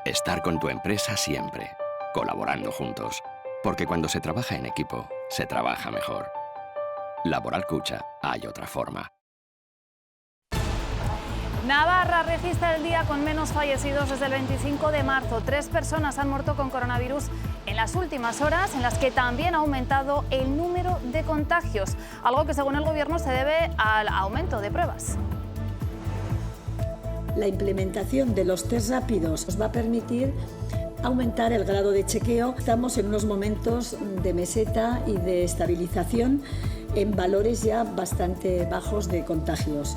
Estar con tu empresa siempre, colaborando juntos. Porque cuando se trabaja en equipo, se trabaja mejor. Laboral Cucha, hay otra forma. Navarra registra el día con menos fallecidos desde el 25 de marzo. 3 personas han muerto con coronavirus en las últimas horas, en las que también ha aumentado el número de contagios, algo que según el Gobierno se debe al aumento de pruebas. La implementación de los test rápidos nos va a permitir aumentar el grado de chequeo. Estamos en unos momentos de meseta y de estabilización en valores ya bastante bajos de contagios.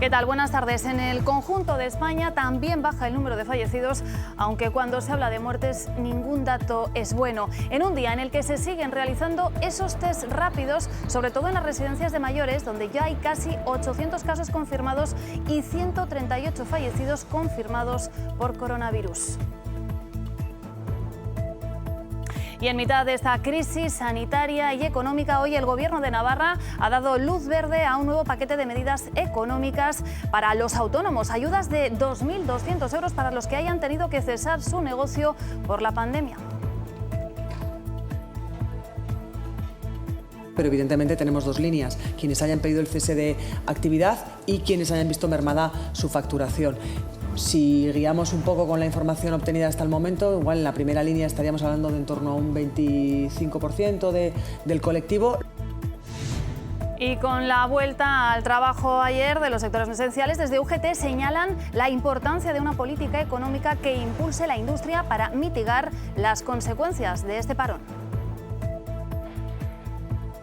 ¿Qué tal? Buenas tardes. En el conjunto de España también baja el número de fallecidos, aunque cuando se habla de muertes ningún dato es bueno. En un día en el que se siguen realizando esos test rápidos, sobre todo en las residencias de mayores, donde ya hay casi 800 casos confirmados y 138 fallecidos confirmados por coronavirus. Y en mitad de esta crisis sanitaria y económica, hoy el Gobierno de Navarra ha dado luz verde a un nuevo paquete de medidas económicas para los autónomos, ayudas de 2.200 euros para los que hayan tenido que cesar su negocio por la pandemia. Pero evidentemente tenemos dos líneas, quienes hayan pedido el cese de actividad y quienes hayan visto mermada su facturación. Si guiamos un poco con la información obtenida hasta el momento, igual en la primera línea estaríamos hablando de en torno a un 25% del colectivo. Y con la vuelta al trabajo ayer de los sectores esenciales, desde UGT señalan la importancia de una política económica que impulse la industria para mitigar las consecuencias de este parón.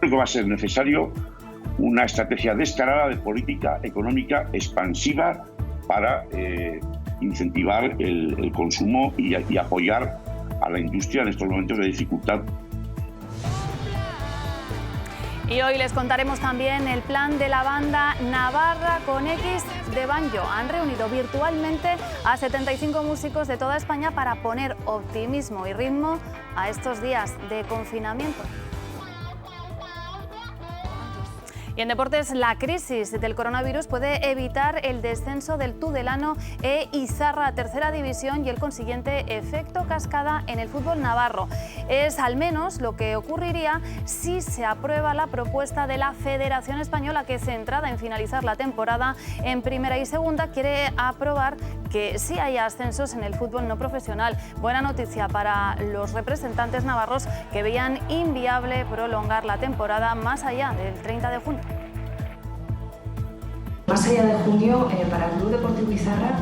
Creo que va a ser necesario una estrategia descarada de política económica expansiva para incentivar el consumo y apoyar a la industria en estos momentos de dificultad. Y hoy les contaremos también el plan de la banda Navarra con X de Banjo. Han reunido virtualmente a 75 músicos de toda España para poner optimismo y ritmo a estos días de confinamiento. Y en deportes, la crisis del coronavirus puede evitar el descenso del Tudelano e Izarra a tercera división y el consiguiente efecto cascada en el fútbol navarro. Es al menos lo que ocurriría si se aprueba la propuesta de la Federación Española, que, centrada en finalizar la temporada en primera y segunda, quiere aprobar que sí haya ascensos en el fútbol no profesional. Buena noticia para los representantes navarros, que veían inviable prolongar la temporada más allá del 30 de junio. Más allá de junio, para el Club Deportivo Izarra,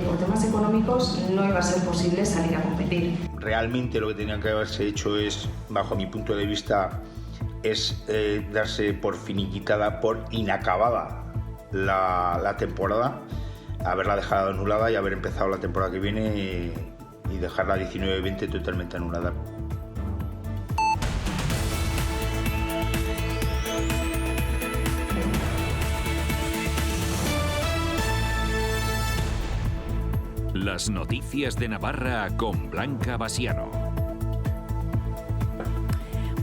por temas económicos, no iba a ser posible salir a competir. Realmente lo que tenía que haberse hecho es, bajo mi punto de vista, es darse por finiquitada, por inacabada la temporada, haberla dejado anulada y haber empezado la temporada que viene y dejar la 19-20 totalmente anulada. Las noticias de Navarra con Blanca Basiano.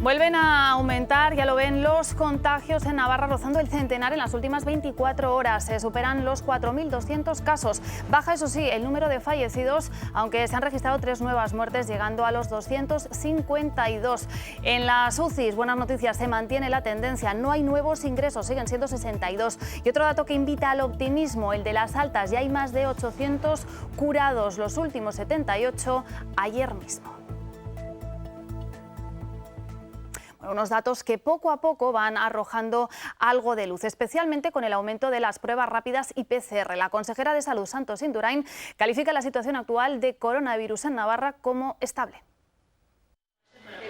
Vuelven a aumentar, ya lo ven, los contagios en Navarra, rozando el centenar en las últimas 24 horas. Se superan los 4.200 casos. Baja, eso sí, el número de fallecidos, aunque se han registrado 3 nuevas muertes, llegando a los 252. En las UCIs, buenas noticias, se mantiene la tendencia. No hay nuevos ingresos, siguen siendo 62. Y otro dato que invita al optimismo, el de las altas. Ya hay más de 800 curados, los últimos 78 ayer mismo. Unos datos que poco a poco van arrojando algo de luz, especialmente con el aumento de las pruebas rápidas y PCR. La consejera de Salud, Santos Indurain, califica la situación actual de coronavirus en Navarra como estable.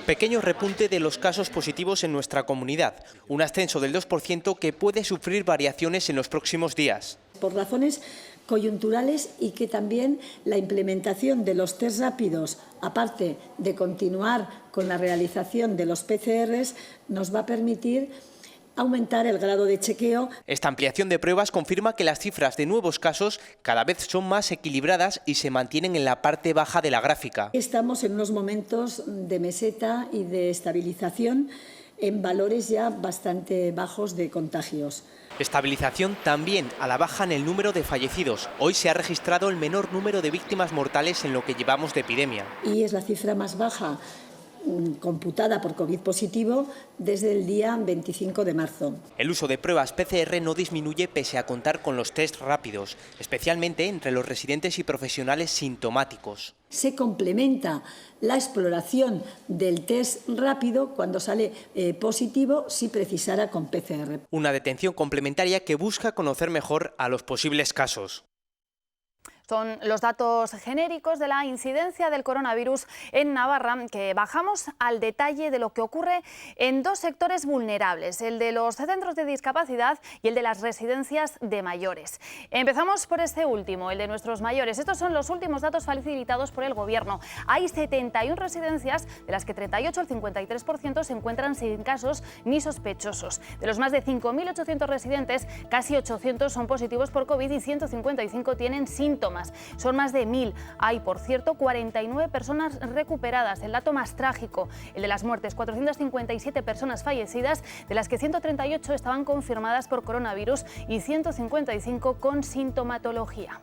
Pequeño repunte de los casos positivos en nuestra comunidad, un ascenso del 2% que puede sufrir variaciones en los próximos días. Por razones coyunturales, y que también la implementación de los test rápidos, aparte de continuar con la realización de los PCRs, nos va a permitir aumentar el grado de chequeo. Esta ampliación de pruebas confirma que las cifras de nuevos casos cada vez son más equilibradas y se mantienen en la parte baja de la gráfica. Estamos en unos momentos de meseta y de estabilización en valores ya bastante bajos de contagios. Estabilización también a la baja en el número de fallecidos. Hoy se ha registrado el menor número de víctimas mortales en lo que llevamos de epidemia. Y es la cifra más baja computada por COVID positivo desde el día 25 de marzo. El uso de pruebas PCR no disminuye pese a contar con los test rápidos, especialmente entre los residentes y profesionales sintomáticos. Se complementa la exploración del test rápido cuando sale positivo si precisara con PCR. Una detención complementaria que busca conocer mejor a los posibles casos. Son los datos genéricos de la incidencia del coronavirus en Navarra, que bajamos al detalle de lo que ocurre en dos sectores vulnerables, el de los centros de discapacidad y el de las residencias de mayores. Empezamos por este último, el de nuestros mayores. Estos son los últimos datos facilitados por el Gobierno. Hay 71 residencias, de las que 38, el 53%, se encuentran sin casos ni sospechosos. De los más de 5.800 residentes, casi 800 son positivos por COVID y 155 tienen síntomas. Son más de 1.000. Hay, por cierto, 49 personas recuperadas. El dato más trágico, el de las muertes, 457 personas fallecidas, de las que 138 estaban confirmadas por coronavirus y 155 con sintomatología.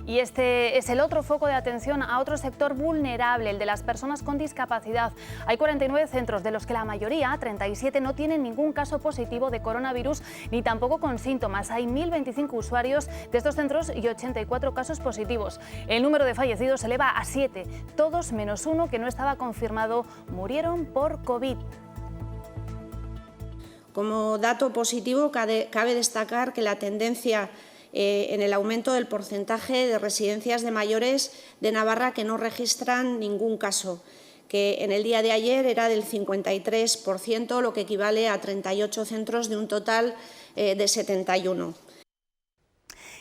Y este es el otro foco de atención a otro sector vulnerable, el de las personas con discapacidad. Hay 49 centros, de los que la mayoría, 37, no tienen ningún caso positivo de coronavirus ni tampoco con síntomas. Hay 1.025 usuarios de estos centros y 84 casos positivos. El número de fallecidos se eleva a 7, todos menos uno que no estaba confirmado, murieron por COVID. Como dato positivo, cabe destacar que la tendencia en el aumento del porcentaje de residencias de mayores de Navarra que no registran ningún caso, que en el día de ayer era del 53%, lo que equivale a 38 centros de un total de 71.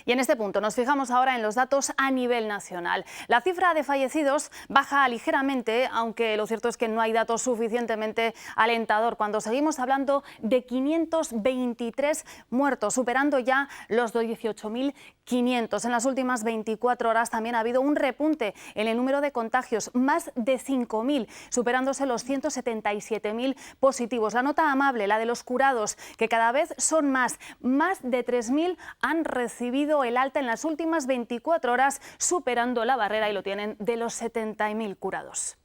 Y en este punto nos fijamos ahora en los datos a nivel nacional. La cifra de fallecidos baja ligeramente, aunque lo cierto es que no hay datos suficientemente alentador cuando seguimos hablando de 523 muertos, superando ya los 18.500. En las últimas 24 horas también ha habido un repunte en el número de contagios, más de 5.000, superándose los 177.000 positivos. La nota amable, la de los curados, que cada vez son más de 3.000 han recibido el alta en las últimas 24 horas, superando la barrera, y lo tienen, de los 70.000 curados.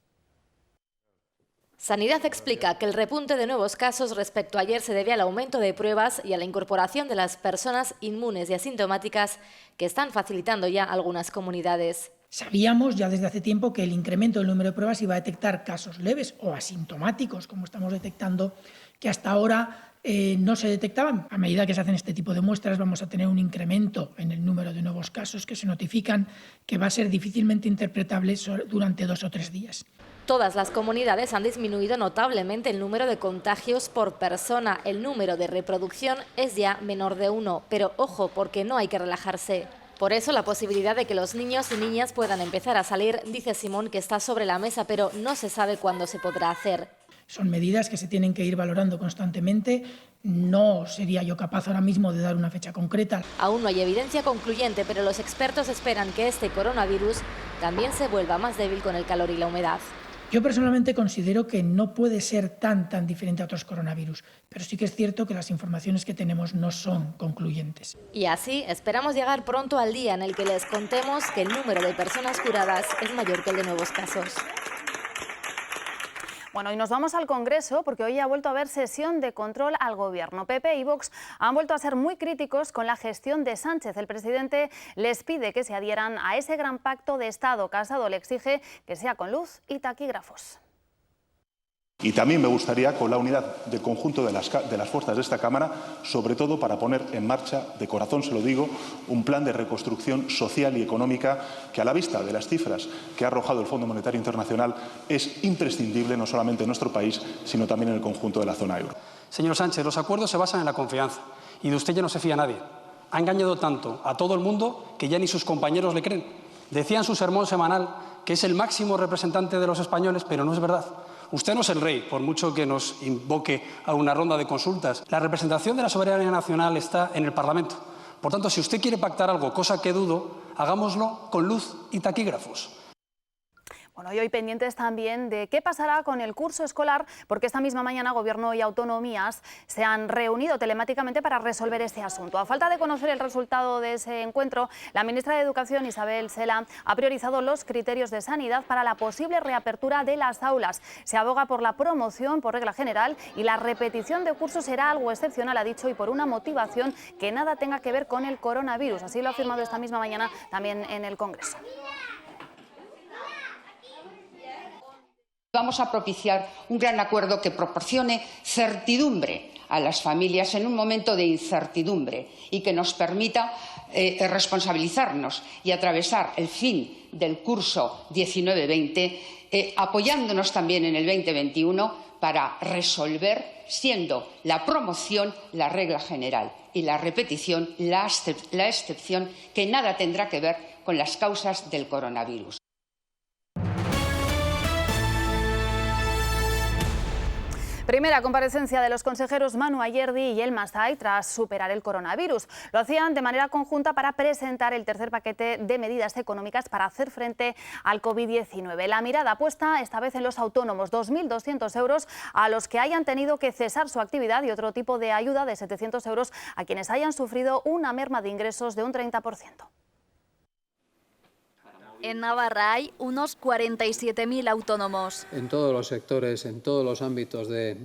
Sanidad explica que el repunte de nuevos casos respecto a ayer se debe al aumento de pruebas y a la incorporación de las personas inmunes y asintomáticas que están facilitando ya algunas comunidades. Sabíamos ya desde hace tiempo que el incremento del número de pruebas iba a detectar casos leves o asintomáticos, como estamos detectando, que hasta ahora no se detectaban. A medida que se hacen este tipo de muestras vamos a tener un incremento en el número de nuevos casos que se notifican, que va a ser difícilmente interpretable durante 2 o 3 días. Todas las comunidades han disminuido notablemente el número de contagios por persona. El número de reproducción es ya menor de 1, pero ojo, porque no hay que relajarse. Por eso la posibilidad de que los niños y niñas puedan empezar a salir, dice Simón, que está sobre la mesa, pero no se sabe cuándo se podrá hacer. Son medidas que se tienen que ir valorando constantemente. No sería yo capaz ahora mismo de dar una fecha concreta. Aún no hay evidencia concluyente, pero los expertos esperan que este coronavirus también se vuelva más débil con el calor y la humedad. Yo personalmente considero que no puede ser tan diferente a otros coronavirus, pero sí que es cierto que las informaciones que tenemos no son concluyentes. Y así esperamos llegar pronto al día en el que les contemos que el número de personas curadas es mayor que el de nuevos casos. Bueno, y nos vamos al Congreso porque hoy ha vuelto a haber sesión de control al Gobierno. PP y Vox han vuelto a ser muy críticos con la gestión de Sánchez. El presidente les pide que se adhieran a ese gran pacto de Estado. Casado le exige que sea con luz y taquígrafos. Y también me gustaría con la unidad del conjunto de las fuerzas de esta Cámara, sobre todo para poner en marcha, de corazón se lo digo, un plan de reconstrucción social y económica que, a la vista de las cifras que ha arrojado el Fondo Monetario Internacional, es imprescindible no solamente en nuestro país, sino también en el conjunto de la zona euro. Señor Sánchez, los acuerdos se basan en la confianza y de usted ya no se fía nadie. Ha engañado tanto a todo el mundo que ya ni sus compañeros le creen. Decía en su sermón semanal que es el máximo representante de los españoles, pero no es verdad. Usted no es el rey, por mucho que nos invoque a una ronda de consultas. La representación de la soberanía nacional está en el Parlamento. Por tanto, si usted quiere pactar algo, cosa que dudo, hagámoslo con luz y taquígrafos. Bueno, y hoy pendientes también de qué pasará con el curso escolar, porque esta misma mañana Gobierno y autonomías se han reunido telemáticamente para resolver este asunto. A falta de conocer el resultado de ese encuentro, la ministra de Educación, Isabel Cela, ha priorizado los criterios de sanidad para la posible reapertura de las aulas. Se aboga por la promoción por regla general y la repetición de cursos será algo excepcional, ha dicho, y por una motivación que nada tenga que ver con el coronavirus. Así lo ha afirmado esta misma mañana también en el Congreso. Vamos a propiciar un gran acuerdo que proporcione certidumbre a las familias en un momento de incertidumbre y que nos permita responsabilizarnos y atravesar el fin del curso 19-20, apoyándonos también en el 2021 para resolver, siendo la promoción la regla general y la repetición la excepción, que nada tendrá que ver con las causas del coronavirus. Primera comparecencia de los consejeros Manu Ayerdi y El Masai tras superar el coronavirus. Lo hacían de manera conjunta para presentar el tercer paquete de medidas económicas para hacer frente al COVID-19. La mirada puesta esta vez en los autónomos, 2.200 euros a los que hayan tenido que cesar su actividad y otro tipo de ayuda de 700 euros a quienes hayan sufrido una merma de ingresos de un 30%. En Navarra hay unos 47.000 autónomos. En todos los sectores, en todos los ámbitos de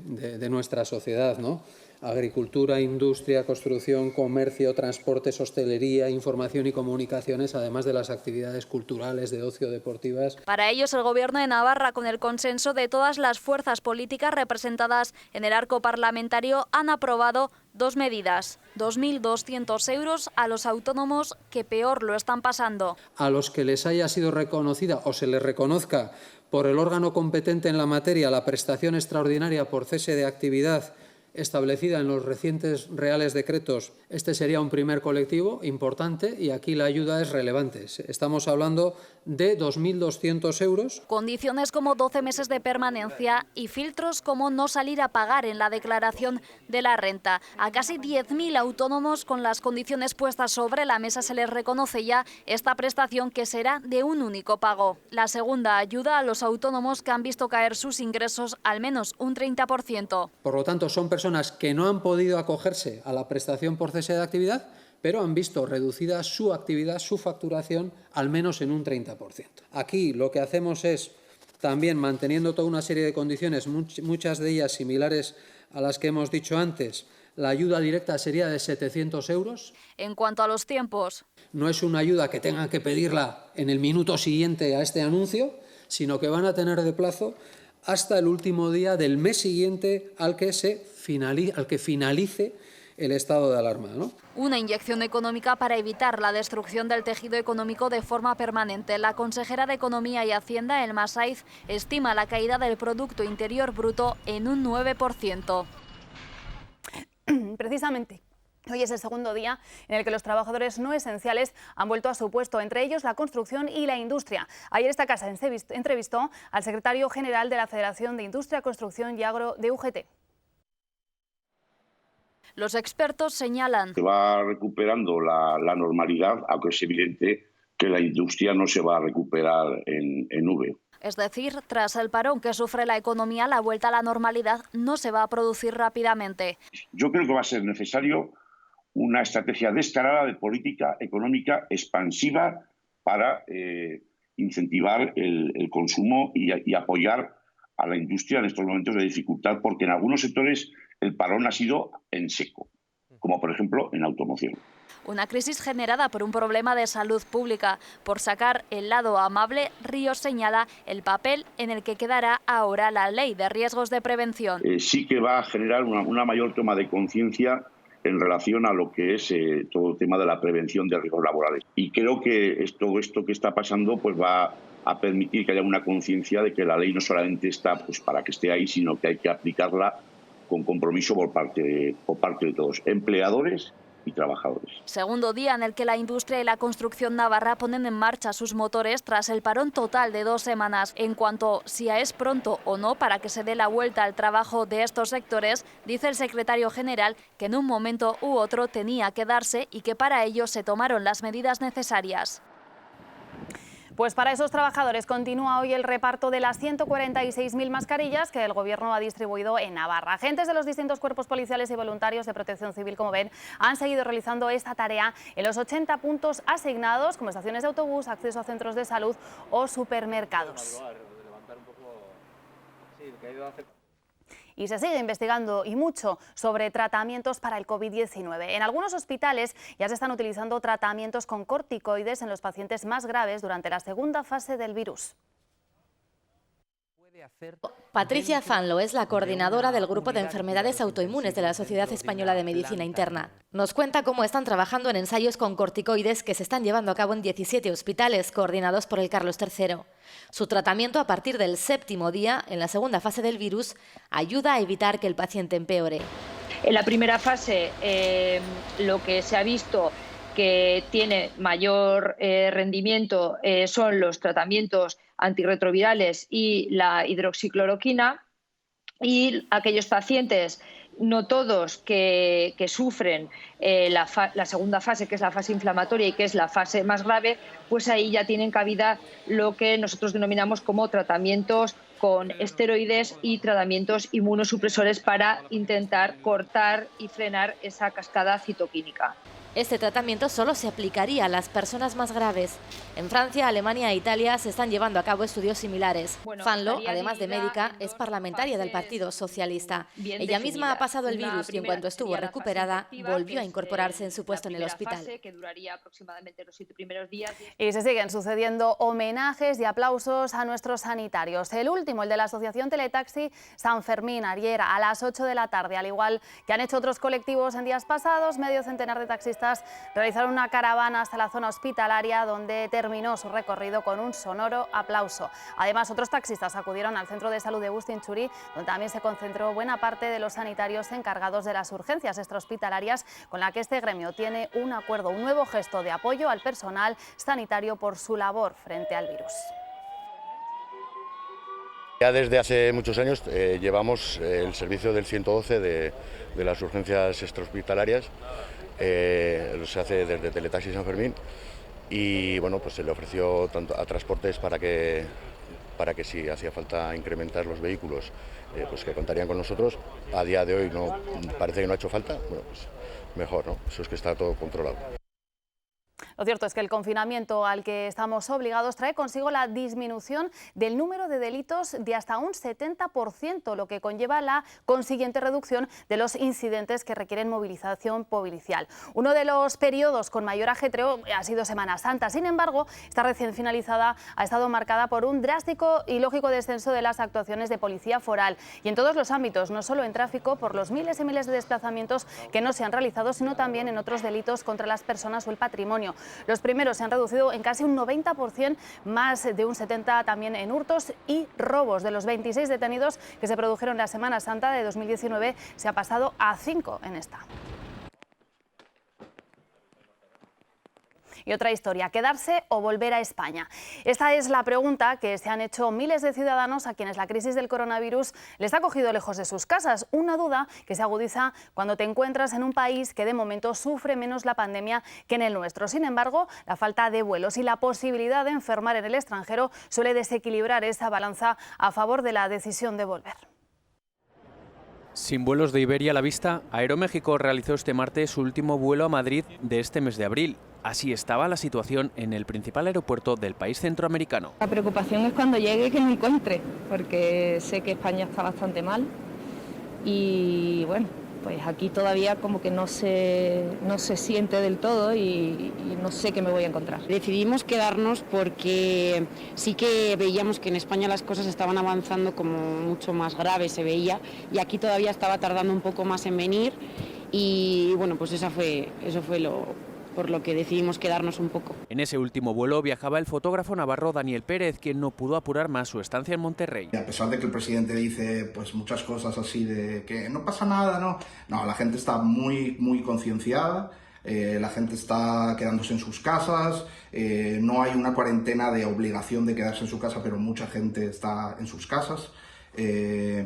nuestra sociedad, ¿no? Agricultura, industria, construcción, comercio, transportes, hostelería, información y comunicaciones, además de las actividades culturales, de ocio, deportivas. Para ellos, el Gobierno de Navarra, con el consenso de todas las fuerzas políticas representadas en el arco parlamentario, han aprobado dos medidas: 2.200 euros a los autónomos que peor lo están pasando. A los que les haya sido reconocida o se les reconozca por el órgano competente en la materia la prestación extraordinaria por cese de actividad establecida en los recientes reales decretos, este sería un primer colectivo importante y aquí la ayuda es relevante. Estamos hablando de 2.200 euros. Condiciones como 12 meses de permanencia y filtros como no salir a pagar en la declaración de la renta. A casi 10.000 autónomos con las condiciones puestas sobre la mesa se les reconoce ya esta prestación, que será de un único pago. La segunda ayuda a los autónomos que han visto caer sus ingresos al menos un 30%. Por lo tanto, son personas que no han podido acogerse a la prestación por cese de actividad, pero han visto reducida su actividad, su facturación, al menos en un 30%. Aquí lo que hacemos es, también manteniendo toda una serie de condiciones, muchas de ellas similares a las que hemos dicho antes, la ayuda directa sería de 700 euros. En cuanto a los tiempos, no es una ayuda que tengan que pedirla en el minuto siguiente a este anuncio, sino que van a tener de plazo hasta el último día del mes siguiente al que finalice el estado de alarma, ¿no? Una inyección económica para evitar la destrucción del tejido económico de forma permanente. La consejera de Economía y Hacienda, El Masai, estima la caída del Producto Interior Bruto en un 9%. Precisamente. Hoy es el segundo día en el que los trabajadores no esenciales han vuelto a su puesto, entre ellos la construcción y la industria. Ayer esta casa entrevistó al secretario general de la Federación de Industria, Construcción y Agro de UGT. Los expertos señalan: se va recuperando la normalidad, aunque es evidente que la industria no se va a recuperar en V. Es decir, tras el parón que sufre la economía, la vuelta a la normalidad no se va a producir rápidamente. Yo creo que va a ser necesario una estrategia descarada de política económica expansiva para incentivar el consumo y apoyar a la industria en estos momentos de dificultad, porque en algunos sectores el parón ha sido en seco, como por ejemplo en automoción. Una crisis generada por un problema de salud pública. Por sacar el lado amable, Ríos señala el papel en el que quedará ahora la Ley de Riesgos de Prevención. Sí que va a generar una mayor toma de conciencia en relación a lo que es todo el tema de la prevención de riesgos laborales. Y creo que todo esto que está pasando pues va a permitir que haya una conciencia de que la ley no solamente está pues para que esté ahí, sino que hay que aplicarla con compromiso por parte de todos, empleadores y trabajadores. Segundo día en el que la industria y la construcción navarra ponen en marcha sus motores tras el parón total de 2 semanas. En cuanto si es pronto o no para que se dé la vuelta al trabajo de estos sectores, dice el secretario general que en un momento u otro tenía que darse y que para ello se tomaron las medidas necesarias. Pues para esos trabajadores continúa hoy el reparto de las 146.000 mascarillas que el Gobierno ha distribuido en Navarra. Agentes de los distintos cuerpos policiales y voluntarios de Protección Civil, como ven, han seguido realizando esta tarea en los 80 puntos asignados, como estaciones de autobús, acceso a centros de salud o supermercados. Y se sigue investigando y mucho sobre tratamientos para el COVID-19. En algunos hospitales ya se están utilizando tratamientos con corticoides en los pacientes más graves durante la segunda fase del virus. Patricia Fanlo es la coordinadora del Grupo de Enfermedades Autoinmunes de la Sociedad Española de Medicina Interna. Nos cuenta cómo están trabajando en ensayos con corticoides que se están llevando a cabo en 17 hospitales coordinados por el Carlos III. Su tratamiento a partir del 7º día, en la segunda fase del virus, ayuda a evitar que el paciente empeore. En la primera fase, lo que se ha visto que tiene mayor rendimiento son los tratamientos antirretrovirales y la hidroxicloroquina, y aquellos pacientes, no todos, que sufren la segunda fase, que es la fase inflamatoria y que es la fase más grave, pues ahí ya tienen cabida lo que nosotros denominamos como tratamientos con esteroides y tratamientos inmunosupresores para intentar cortar y frenar esa cascada citoquímica. Este tratamiento solo se aplicaría a las personas más graves. En Francia, Alemania e Italia se están llevando a cabo estudios similares. Fanlo, además de médica, es parlamentaria del Partido Socialista. Ella misma ha pasado el virus y en cuanto estuvo recuperada, volvió a incorporarse en su puesto en el hospital. Y se siguen sucediendo homenajes y aplausos a nuestros sanitarios. El último, el de la Asociación Teletaxi San Fermín, ayer a las 8 de la tarde, al igual que han hecho otros colectivos en días pasados, medio centenar de taxistas realizaron una caravana hasta la zona hospitalaria, donde terminó su recorrido con un sonoro aplauso. Además, otros taxistas acudieron al centro de salud de Bustinchuri, donde también se concentró buena parte de los sanitarios encargados de las urgencias extrahospitalarias, con la que este gremio tiene un acuerdo, un nuevo gesto de apoyo al personal sanitario por su labor frente al virus. Ya desde hace muchos años llevamos el servicio del 112 de las urgencias extrahospitalarias. Se hace desde Teletaxi San Fermín y bueno, pues se le ofreció tanto a transportes para que si hacía falta incrementar los vehículos, pues que contarían con nosotros. A día de hoy no parece que no ha hecho falta, bueno, pues mejor, ¿no? Eso es que está todo controlado. Lo cierto es que el confinamiento al que estamos obligados trae consigo la disminución del número de delitos de hasta un 70%, lo que conlleva la consiguiente reducción de los incidentes que requieren movilización policial. Uno de los periodos con mayor ajetreo ha sido Semana Santa. Sin embargo, esta recién finalizada ha estado marcada por un drástico y lógico descenso de las actuaciones de policía foral, y en todos los ámbitos, no solo en tráfico, por los miles y miles de desplazamientos que no se han realizado, sino también en otros delitos contra las personas o el patrimonio. Los primeros se han reducido en casi un 90%, más de un 70% también en hurtos y robos. De los 26 detenidos que se produjeron la Semana Santa de 2019, se ha pasado a 5 en esta. Y otra historia, ¿quedarse o volver a España? Esta es la pregunta que se han hecho miles de ciudadanos a quienes la crisis del coronavirus les ha cogido lejos de sus casas. Una duda que se agudiza cuando te encuentras en un país que de momento sufre menos la pandemia que en el nuestro. Sin embargo, la falta de vuelos y la posibilidad de enfermar en el extranjero suele desequilibrar esa balanza a favor de la decisión de volver. Sin vuelos de Iberia a la vista, Aeroméxico realizó este martes su último vuelo a Madrid de este mes de abril. Así estaba la situación en el principal aeropuerto del país centroamericano. La preocupación es cuando llegue que me encuentre, porque sé que España está bastante mal y bueno, pues aquí todavía como que no se siente del todo y no sé qué me voy a encontrar. Decidimos quedarnos porque sí que veíamos que en España las cosas estaban avanzando como mucho más grave, se veía, y aquí todavía estaba tardando un poco más en venir y bueno, pues eso fue por lo que decidimos quedarnos un poco. En ese último vuelo viajaba el fotógrafo navarro Daniel Pérez, quien no pudo apurar más su estancia en Monterrey. A pesar de que el presidente dice pues muchas cosas así de que no pasa nada, no, la gente está muy concienciada, la gente está quedándose en sus casas, no hay una cuarentena de obligación de quedarse en su casa, pero mucha gente está en sus casas.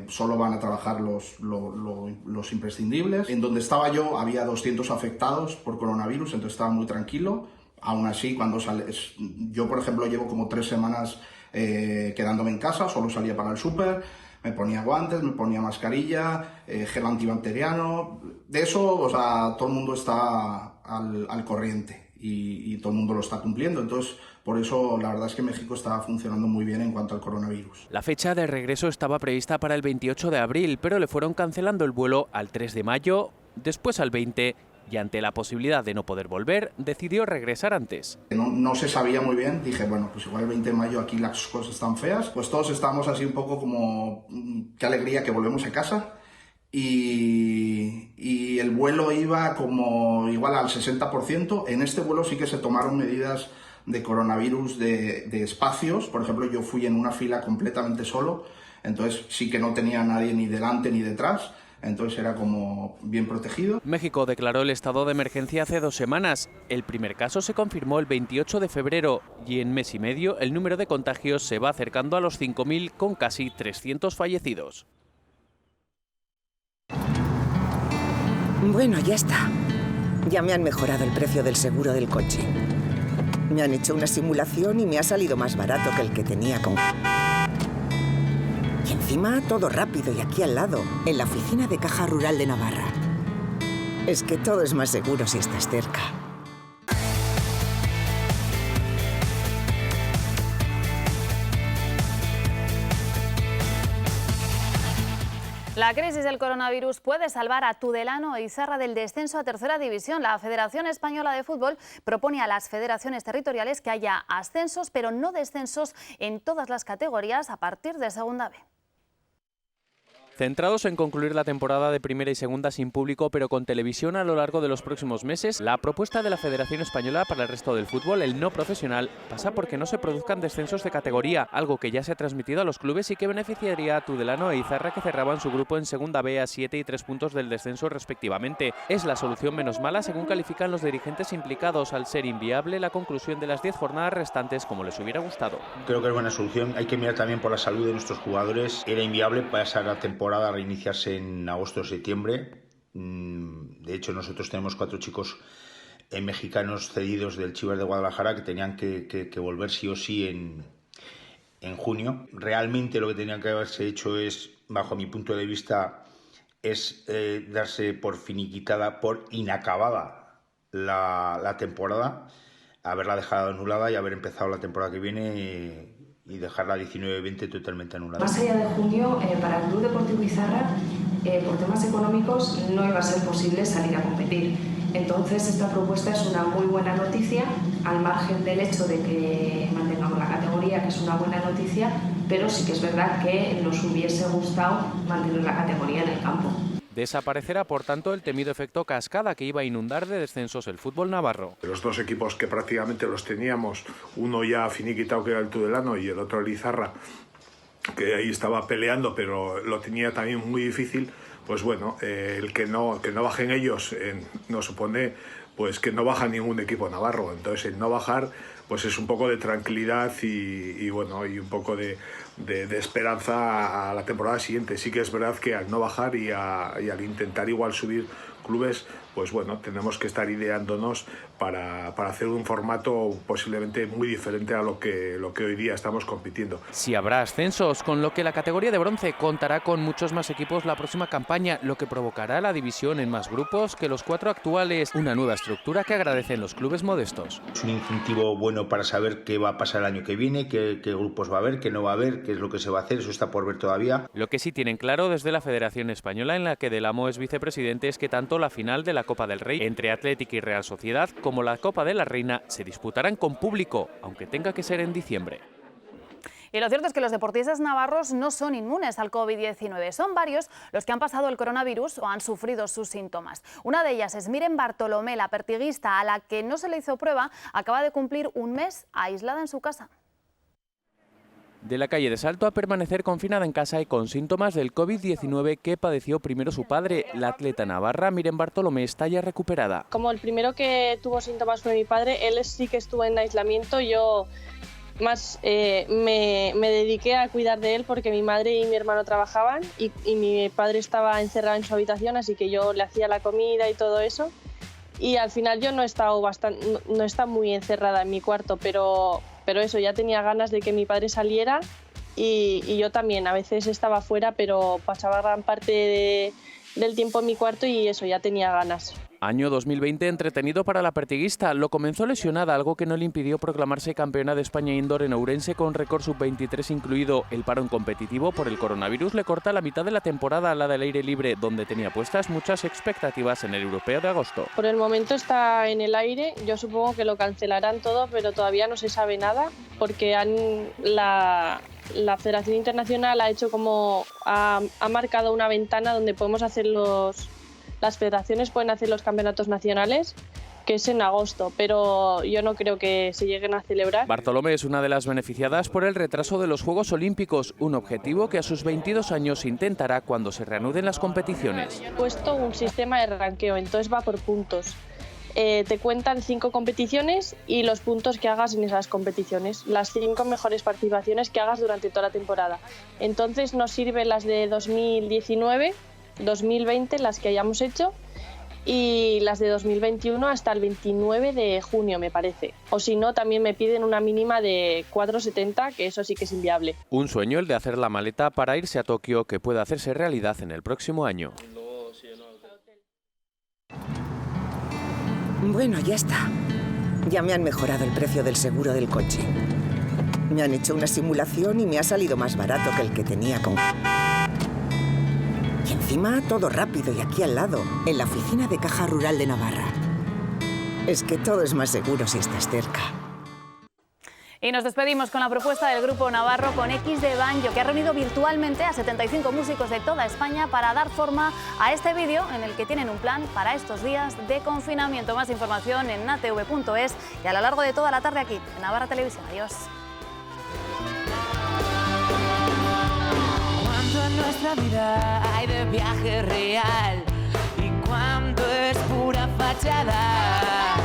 Solo van a trabajar los imprescindibles. En donde estaba yo había 200 afectados por coronavirus, entonces estaba muy tranquilo. Aún así, cuando sales, yo por ejemplo llevo como 3 semanas quedándome en casa, solo salía para el súper, me ponía guantes, me ponía mascarilla, gel antibacteriano. De eso, o sea, todo el mundo está al corriente y todo el mundo lo está cumpliendo. Entonces, por eso la verdad es que México está funcionando muy bien en cuanto al coronavirus. La fecha de regreso estaba prevista para el 28 de abril, pero le fueron cancelando el vuelo al 3 de mayo, después al 20, y ante la posibilidad de no poder volver, decidió regresar antes. No se sabía muy bien, dije, bueno, pues igual el 20 de mayo aquí las cosas están feas, pues todos estamos así un poco como, qué alegría que volvemos a casa. Y el vuelo iba como igual al 60%. En este vuelo sí que se tomaron medidas de coronavirus de espacios. Por ejemplo, yo fui en una fila completamente solo, entonces sí que no tenía nadie ni delante ni detrás. Entonces era como bien protegido. México declaró el estado de emergencia hace 2 semanas. El primer caso se confirmó el 28 de febrero y en mes y medio el número de contagios se va acercando a los 5.000 con casi 300 fallecidos. Bueno, ya está. Ya me han mejorado el precio del seguro del coche. Me han hecho una simulación y me ha salido más barato que el que tenía con... Y encima todo rápido y aquí al lado, en la oficina de Caja Rural de Navarra. Es que todo es más seguro si estás cerca. La crisis del coronavirus puede salvar a Tudelano e Izarra del descenso a tercera división. La Federación Española de Fútbol propone a las federaciones territoriales que haya ascensos, pero no descensos en todas las categorías a partir de segunda B. Centrados en concluir la temporada de primera y segunda sin público, pero con televisión a lo largo de los próximos meses, la propuesta de la Federación Española para el resto del fútbol, el no profesional, pasa porque no se produzcan descensos de categoría, algo que ya se ha transmitido a los clubes y que beneficiaría a Tudelano e Izarra, que cerraban su grupo en segunda B a 7 y 3 puntos del descenso respectivamente. Es la solución menos mala, según califican los dirigentes implicados, al ser inviable la conclusión de las 10 jornadas restantes como les hubiera gustado. Creo que es buena solución. Hay que mirar también por la salud de nuestros jugadores. Era inviable pasar la temporada a reiniciarse en agosto o septiembre. De hecho, nosotros tenemos 4 chicos mexicanos cedidos del Chivas de Guadalajara que tenían que volver sí o sí en junio. Realmente lo que tenían que haberse hecho es, bajo mi punto de vista, es darse por finiquitada, por inacabada la temporada, haberla dejado anulada y haber empezado la temporada que viene y dejar la 19-20 totalmente anulada. Más allá de junio, para el Club Deportivo Izarra, por temas económicos no iba a ser posible salir a competir. Entonces esta propuesta es una muy buena noticia, al margen del hecho de que mantengamos la categoría, que es una buena noticia, pero sí que es verdad que nos hubiese gustado mantener la categoría en el campo. Desaparecerá, por tanto, el temido efecto cascada que iba a inundar de descensos el fútbol navarro. Los 2 equipos que prácticamente los teníamos, uno ya finiquitado que era el Tudelano y el otro el Izarra, que ahí estaba peleando pero lo tenía también muy difícil, pues bueno, el que no bajen ellos nos supone pues que no baja ningún equipo navarro. Entonces el no bajar pues es un poco de tranquilidad y bueno, y un poco de esperanza a la temporada siguiente. Sí que es verdad que al no bajar y al intentar igual subir clubes, pues bueno, tenemos que estar ideándonos para hacer un formato posiblemente muy diferente a lo que hoy día estamos compitiendo. Si habrá ascensos, con lo que la categoría de bronce contará con muchos más equipos la próxima campaña, lo que provocará la división en más grupos que los 4 actuales, una nueva estructura que agradecen los clubes modestos. Es un incentivo bueno para saber qué va a pasar el año que viene, qué grupos va a haber, qué no va a haber, qué es lo que se va a hacer, eso está por ver todavía. Lo que sí tienen claro desde la Federación Española, en la que Del Amo es vicepresidente, es que tanto la final de la Copa del Rey entre Athletic y Real Sociedad como la Copa de la Reina se disputarán con público, aunque tenga que ser en diciembre. Y lo cierto es que los deportistas navarros no son inmunes al COVID-19. Son varios los que han pasado el coronavirus o han sufrido sus síntomas. Una de ellas es Miren Bartolomé, la pertiguista a la que no se le hizo prueba, acaba de cumplir un mes aislada en su casa. De la calle de Salto a permanecer confinada en casa y con síntomas del COVID-19 que padeció primero su padre. La atleta navarra Miren Bartolomé está ya recuperada. Como el primero que tuvo síntomas fue mi padre, él sí que estuvo en aislamiento. Yo más me dediqué a cuidar de él porque mi madre y mi hermano trabajaban y mi padre estaba encerrado en su habitación, así que yo le hacía la comida y todo eso. y al final yo no he estado muy encerrada en mi cuarto, pero eso, ya tenía ganas de que mi padre saliera y yo también. A veces estaba fuera, pero pasaba gran parte del tiempo en mi cuarto y eso, ya tenía ganas. Año 2020 entretenido para la pertiguista. Lo comenzó lesionada, algo que no le impidió proclamarse campeona de España indoor en Ourense con récord sub-23 incluido. El parón competitivo por el coronavirus le corta la mitad de la temporada a la del aire libre, donde tenía puestas muchas expectativas en el europeo de agosto. Por el momento está en el aire, yo supongo que lo cancelarán todo, pero todavía no se sabe nada porque la Federación Internacional ha hecho ha marcado una ventana donde podemos hacer las federaciones pueden hacer los campeonatos nacionales, que es en agosto, pero yo no creo que se lleguen a celebrar. Bartolomé es una de las beneficiadas por el retraso de los Juegos Olímpicos, un objetivo que a sus 22 años intentará cuando se reanuden las competiciones. He puesto un sistema de ranqueo, entonces va por puntos. Te cuentan 5 competiciones y los puntos que hagas en esas competiciones, las 5 mejores participaciones que hagas durante toda la temporada. Entonces nos sirven las de 2019, 2020, las que hayamos hecho, y las de 2021 hasta el 29 de junio, me parece. O si no, también me piden una mínima de 4,70, que eso sí que es inviable. Un sueño el de hacer la maleta para irse a Tokio, que puede hacerse realidad en el próximo año. Bueno, ya está. Ya me han mejorado el precio del seguro del coche. Me han hecho una simulación y me ha salido más barato que el que tenía con... Y encima todo rápido y aquí al lado, en la oficina de Caja Rural de Navarra. Es que todo es más seguro si estás cerca. Y nos despedimos con la propuesta del Grupo Navarro con X de Banjo, que ha reunido virtualmente a 75 músicos de toda España para dar forma a este vídeo en el que tienen un plan para estos días de confinamiento. Más información en natv.es y a lo largo de toda la tarde aquí en Navarra Televisión. Adiós. Cuando en nuestra vida hay de viaje real y cuando es pura fachada,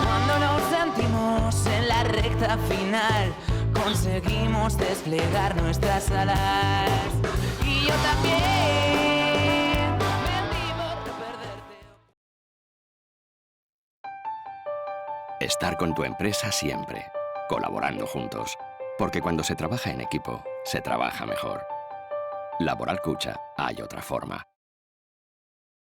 cuando nos sentimos en la recta final, conseguimos desplegar nuestras alas. Y yo también me vivo de perderte. Estar con tu empresa siempre, colaborando juntos, porque cuando se trabaja en equipo, se trabaja mejor. Laboral Cucha, hay otra forma.